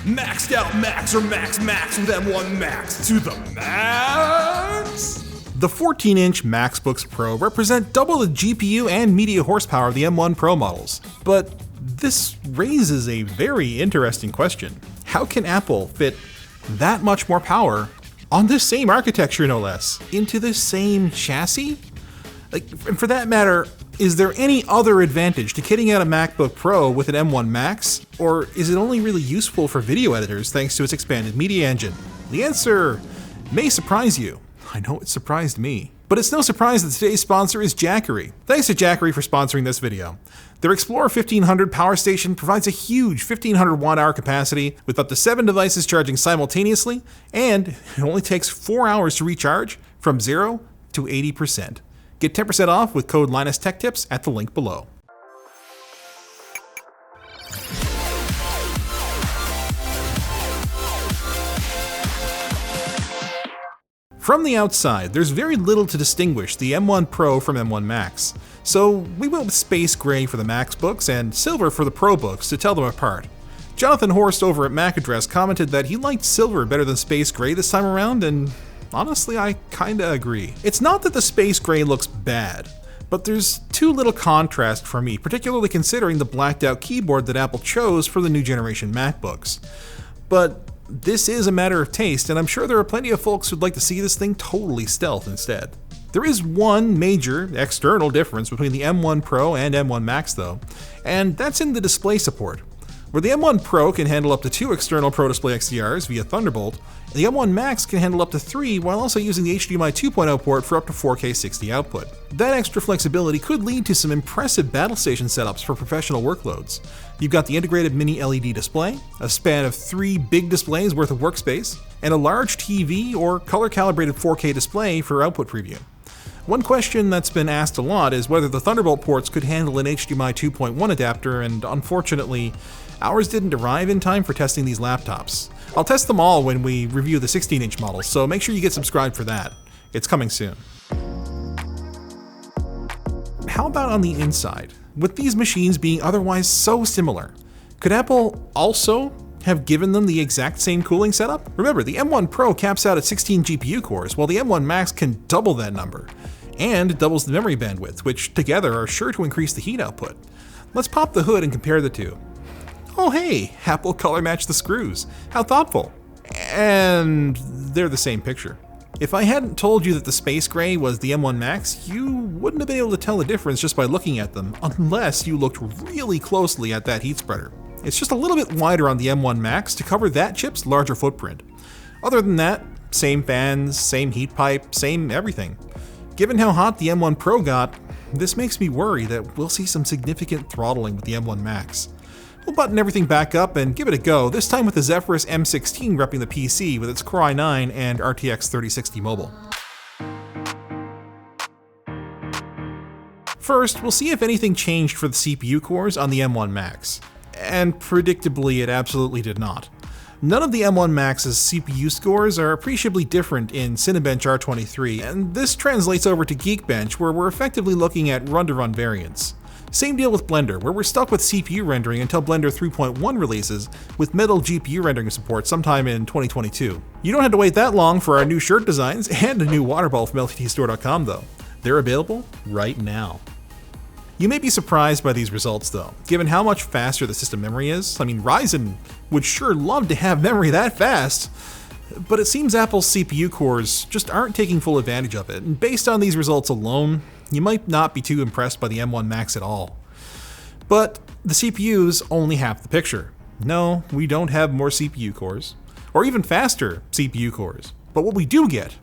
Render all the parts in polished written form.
Maxed out Max or Max with M1 Max to the max! The 14-inch MacBooks Pro represent double the GPU and media horsepower of the M1 Pro models. But this raises a very interesting question. How can Apple fit that much more power on this same architecture, no less, into the same chassis? And for that matter, is there any other advantage to kitting out a MacBook Pro with an M1 Max? Or is it only really useful for video editors thanks to its expanded media engine? The answer may surprise you. I know it surprised me. But it's no surprise that today's sponsor is Jackery. Thanks to Jackery for sponsoring this video. Their Explorer 1500 power station provides a huge 1500 watt-hour capacity with up to 7 devices charging simultaneously, and it only takes 4 hours to recharge from 0 to 80%. Get 10% off with code LinusTechTips at the link below. From the outside, there's very little to distinguish the M1 Pro from M1 Max, so we went with space gray for the MacBooks and silver for the ProBooks to tell them apart. Jonathan Horst over at Mac Address commented that he liked silver better than space gray this time around, and honestly, I kinda agree. It's not that the space gray looks bad, but there's too little contrast for me, particularly considering the blacked out keyboard that Apple chose for the new generation MacBooks. But this is a matter of taste, and I'm sure there are plenty of folks who'd like to see this thing totally stealth instead. There is one major external difference between the M1 Pro and M1 Max though, and that's in the display support. Where the M1 Pro can handle up to 2 external Pro Display XDRs via Thunderbolt, the M1 Max can handle up to 3 while also using the HDMI 2.0 port for up to 4K 60 output. That extra flexibility could lead to some impressive battle station setups for professional workloads. You've got the integrated mini LED display, a span of 3 big displays worth of workspace, and a large TV or color-calibrated 4K display for output preview. One question that's been asked a lot is whether the Thunderbolt ports could handle an HDMI 2.1 adapter, and unfortunately, ours didn't arrive in time for testing these laptops. I'll test them all when we review the 16-inch models, so make sure you get subscribed for that. It's coming soon. How about on the inside? With these machines being otherwise so similar, could Apple also have given them the exact same cooling setup? Remember, the M1 Pro caps out at 16 GPU cores, while the M1 Max can double that number, and doubles the memory bandwidth, which together are sure to increase the heat output. Let's pop the hood and compare the two. Oh hey, Apple color matched the screws. How thoughtful. And they're the same picture. If I hadn't told you that the space gray was the M1 Max, you wouldn't have been able to tell the difference just by looking at them, unless you looked really closely at that heat spreader. It's just a little bit wider on the M1 Max to cover that chip's larger footprint. Other than that, same fans, same heat pipe, same everything. Given how hot the M1 Pro got, this makes me worry that we'll see some significant throttling with the M1 Max. We'll button everything back up and give it a go, this time with the Zephyrus M16 repping the PC with its Core i9 and RTX 3060 mobile. First, we'll see if anything changed for the CPU cores on the M1 Max. And predictably, it absolutely did not. None of the M1 Max's CPU scores are appreciably different in Cinebench R23, and this translates over to Geekbench, where we're effectively looking at run-to-run variants. Same deal with Blender, where we're stuck with CPU rendering until Blender 3.1 releases, with Metal GPU rendering support sometime in 2022. You don't have to wait that long for our new shirt designs and a new water bottle from LTTstore.com though. They're available right now. You may be surprised by these results though, given how much faster the system memory is. I mean, Ryzen would sure love to have memory that fast, but it seems Apple's CPU cores just aren't taking full advantage of it, and based on these results alone, you might not be too impressed by the M1 Max at all. But the CPU's only half the picture. No, we don't have more CPU cores, or even faster CPU cores. But what we do get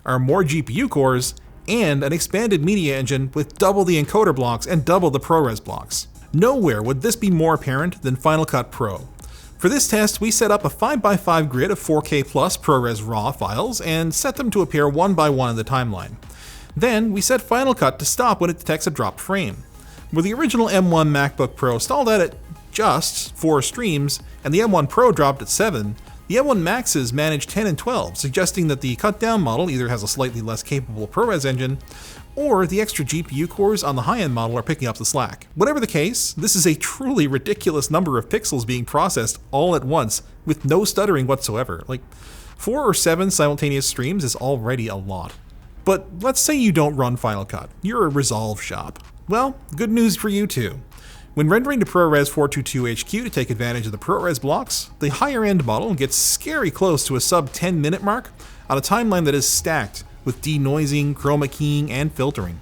are more GPU cores and an expanded media engine with double the encoder blocks and double the ProRes blocks. Nowhere would this be more apparent than Final Cut Pro. For this test, we set up a 5x5 grid of 4K plus ProRes RAW files and set them to appear one by one in the timeline. Then, we set Final Cut to stop when it detects a dropped frame. Where the original M1 MacBook Pro stalled out at just 4 streams, and the M1 Pro dropped at 7, The M1 Maxes manage 10 and 12, suggesting that the cut-down model either has a slightly less capable ProRes engine, or the extra GPU cores on the high-end model are picking up the slack. Whatever the case, this is a truly ridiculous number of pixels being processed all at once, with no stuttering whatsoever. Like, 4 or 7 simultaneous streams is already a lot. But let's say you don't run Final Cut, you're a Resolve shop. Well, good news for you too. When rendering to ProRes 422HQ to take advantage of the ProRes blocks, the higher-end model gets scary close to a sub 10-minute mark on a timeline that is stacked with denoising, chroma keying, and filtering.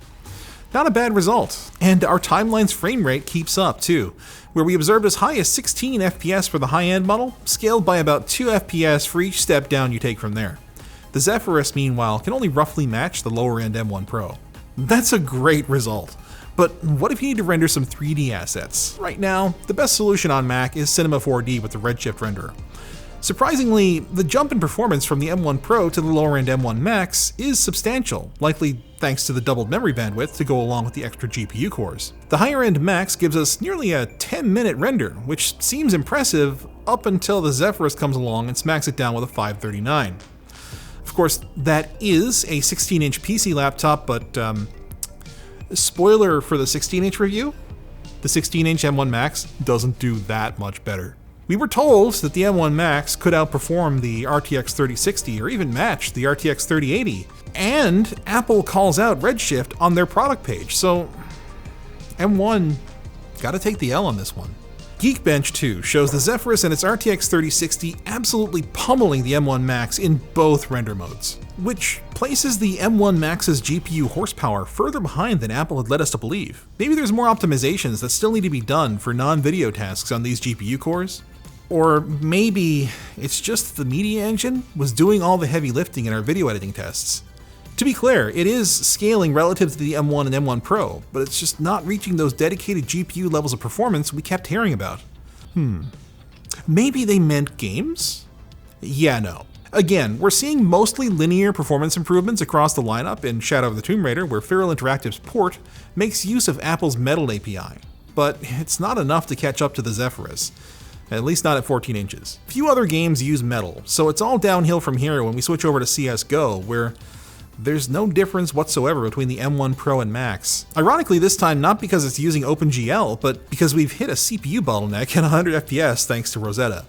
Not a bad result, and our timeline's frame rate keeps up too, where we observed as high as 16 FPS for the high-end model, scaled by about 2 FPS for each step down you take from there. The Zephyrus, meanwhile, can only roughly match the lower-end M1 Pro. That's a great result. But what if you need to render some 3D assets? Right now, the best solution on Mac is Cinema4D with the Redshift renderer. Surprisingly, the jump in performance from the M1 Pro to the lower-end M1 Max is substantial, likely thanks to the doubled memory bandwidth to go along with the extra GPU cores. The higher-end Max gives us nearly a 10-minute render, which seems impressive up until the Zephyrus comes along and smacks it down with a 539. Of course, that is a 16-inch PC laptop, but spoiler for the 16-inch review, the 16-inch M1 Max doesn't do that much better. We were told that the M1 Max could outperform the RTX 3060 or even match the RTX 3080, and Apple calls out Redshift on their product page, so M1 gotta take the L on this one. Geekbench 2 shows the Zephyrus and its RTX 3060 absolutely pummeling the M1 Max in both render modes, which places the M1 Max's GPU horsepower further behind than Apple had led us to believe. Maybe there's more optimizations that still need to be done for non-video tasks on these GPU cores. Or maybe it's just the media engine was doing all the heavy lifting in our video editing tests. To be clear, it is scaling relative to the M1 and M1 Pro, but it's just not reaching those dedicated GPU levels of performance we kept hearing about. Maybe they meant games? Yeah, no. Again, we're seeing mostly linear performance improvements across the lineup in Shadow of the Tomb Raider, where Feral Interactive's port makes use of Apple's Metal API. But it's not enough to catch up to the Zephyrus, at least not at 14 inches. Few other games use Metal, so it's all downhill from here when we switch over to CSGO, where there's no difference whatsoever between the M1 Pro and Max. Ironically, this time not because it's using OpenGL, but because we've hit a CPU bottleneck at 100 FPS thanks to Rosetta.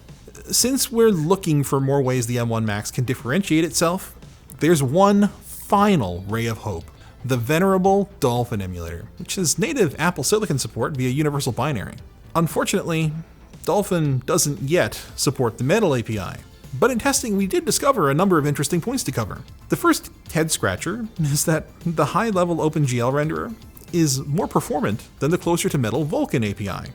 Since we're looking for more ways the M1 Max can differentiate itself, there's one final ray of hope: the venerable Dolphin emulator, which has native Apple Silicon support via Universal Binary. Unfortunately, Dolphin doesn't yet support the Metal API, but in testing we did discover a number of interesting points to cover. The first head-scratcher is that the high-level OpenGL renderer is more performant than the closer to Metal Vulkan API.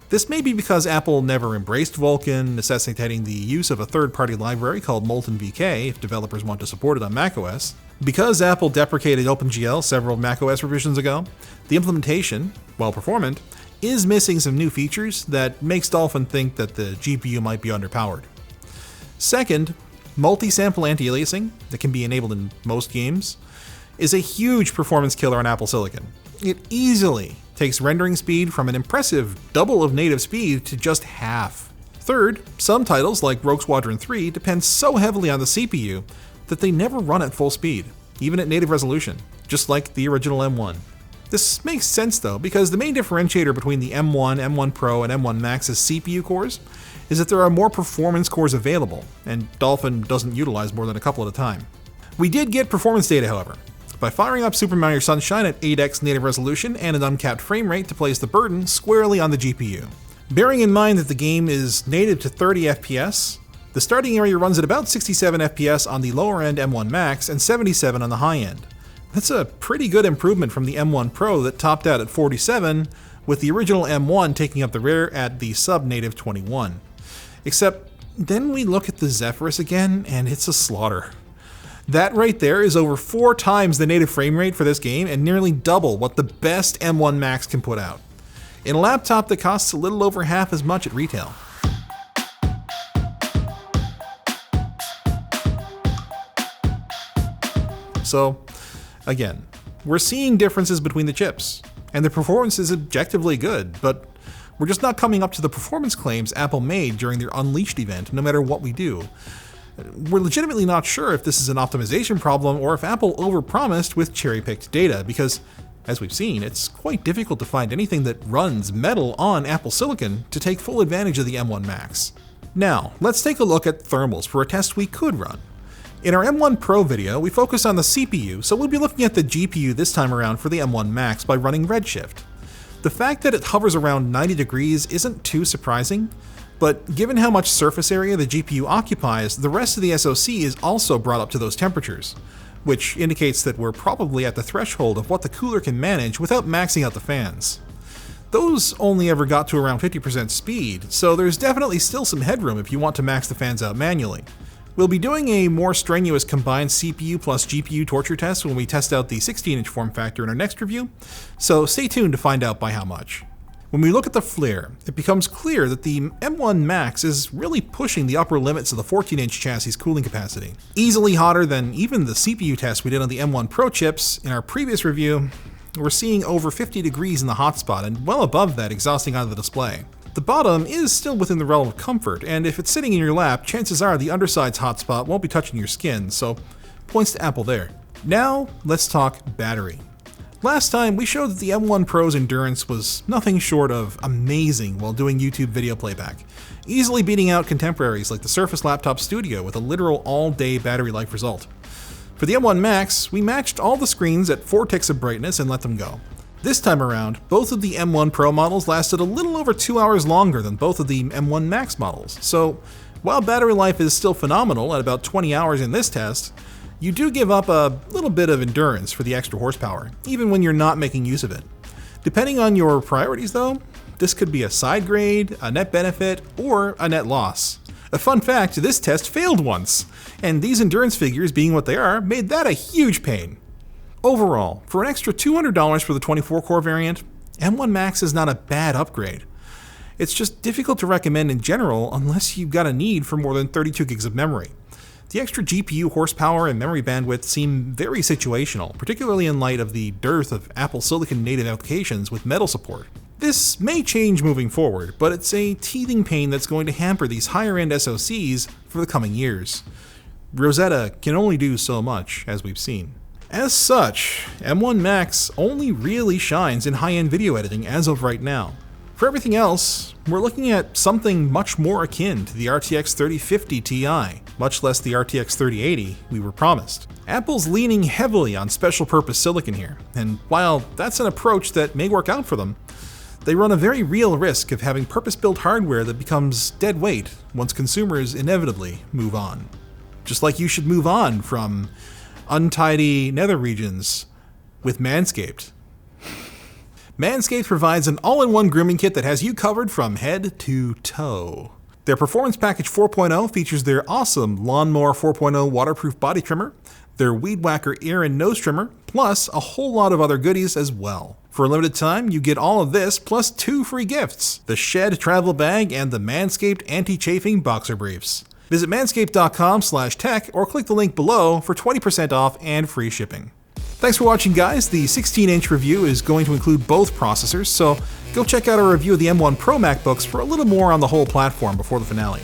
This may be because Apple never embraced Vulkan, necessitating the use of a third-party library called Molten VK if developers want to support it on macOS. Because Apple deprecated OpenGL several macOS revisions ago, the implementation, while performant, is missing some new features that makes Dolphin think that the GPU might be underpowered. Second, multi-sample anti-aliasing that can be enabled in most games is a huge performance killer on Apple Silicon. It easily takes rendering speed from an impressive double of native speed to just half. Third, some titles like Rogue Squadron 3 depend so heavily on the CPU that they never run at full speed, even at native resolution, just like the original M1. This makes sense though, because the main differentiator between the M1, M1 Pro, and M1 Max's CPU cores is that there are more performance cores available, and Dolphin doesn't utilize more than a couple at a time. We did get performance data, however, by firing up Super Mario Sunshine at 8x native resolution and an uncapped frame rate to place the burden squarely on the GPU. Bearing in mind that the game is native to 30 FPS, the starting area runs at about 67 FPS on the lower end M1 Max and 77 on the high end. That's a pretty good improvement from the M1 Pro that topped out at 47, with the original M1 taking up the rear at the sub-native 21. Except then we look at the Zephyrus again and it's a slaughter. That right there is over 4 times the native frame rate for this game and nearly double what the best M1 Max can put out, in a laptop that costs a little over half as much at retail. So, again, we're seeing differences between the chips, and the performance is objectively good, but We're just not coming up to the performance claims Apple made during their Unleashed event, no matter what we do. We're legitimately not sure if this is an optimization problem or if Apple overpromised with cherry-picked data, because, as we've seen, it's quite difficult to find anything that runs Metal on Apple Silicon to take full advantage of the M1 Max. Now, let's take a look at thermals for a test we could run. In our M1 Pro video, we focused on the CPU, so we'll be looking at the GPU this time around for the M1 Max by running Redshift. The fact that it hovers around 90 degrees isn't too surprising, but given how much surface area the GPU occupies, the rest of the SoC is also brought up to those temperatures, which indicates that we're probably at the threshold of what the cooler can manage without maxing out the fans. Those only ever got to around 50% speed, so there's definitely still some headroom if you want to max the fans out manually. We'll be doing a more strenuous combined CPU plus GPU torture test when we test out the 16-inch form factor in our next review, so stay tuned to find out by how much. When we look at the flare, it becomes clear that the M1 Max is really pushing the upper limits of the 14-inch chassis cooling capacity. Easily hotter than even the CPU test we did on the M1 Pro chips in our previous review. We're seeing over 50 degrees in the hotspot and well above that exhausting out of the display. The bottom is still within the realm of comfort, and if it's sitting in your lap, chances are the underside's hotspot won't be touching your skin, so points to Apple there. Now, let's talk battery. Last time, we showed that the M1 Pro's endurance was nothing short of amazing while doing YouTube video playback, easily beating out contemporaries like the Surface Laptop Studio with a literal all-day battery life result. For the M1 Max, we matched all the screens at 4 ticks of brightness and let them go. This time around, both of the M1 Pro models lasted a little over 2 hours longer than both of the M1 Max models, so while battery life is still phenomenal at about 20 hours in this test, you do give up a little bit of endurance for the extra horsepower, even when you're not making use of it. Depending on your priorities though, this could be a side grade, a net benefit, or a net loss. A fun fact, this test failed once, and these endurance figures, being what they are, made that a huge pain. Overall, for an extra $200 for the 24-core variant, M1 Max is not a bad upgrade. It's just difficult to recommend in general unless you've got a need for more than 32 gigs of memory. The extra GPU horsepower and memory bandwidth seem very situational, particularly in light of the dearth of Apple Silicon native applications with Metal support. This may change moving forward, but it's a teething pain that's going to hamper these higher-end SoCs for the coming years. Rosetta can only do so much, as we've seen. As such, M1 Max only really shines in high-end video editing as of right now. For everything else, we're looking at something much more akin to the RTX 3050 Ti, much less the RTX 3080 we were promised. Apple's leaning heavily on special-purpose silicon here, and while that's an approach that may work out for them, they run a very real risk of having purpose-built hardware that becomes dead weight once consumers inevitably move on. Just like you should move on from untidy nether regions with Manscaped. Manscaped provides an all-in-one grooming kit that has you covered from head to toe. Their Performance Package 4.0 features their awesome Lawnmower 4.0 waterproof body trimmer, their Weed Whacker ear and nose trimmer, plus a whole lot of other goodies as well. For a limited time, you get all of this plus 2 free gifts, the Shed Travel Bag and the Manscaped Anti-Chafing Boxer Briefs. Visit manscaped.com/tech or click the link below for 20% off and free shipping. Thanks for watching, guys. The 16-inch review is going to include both processors, so go check out our review of the M1 Pro MacBooks for a little more on the whole platform before the finale.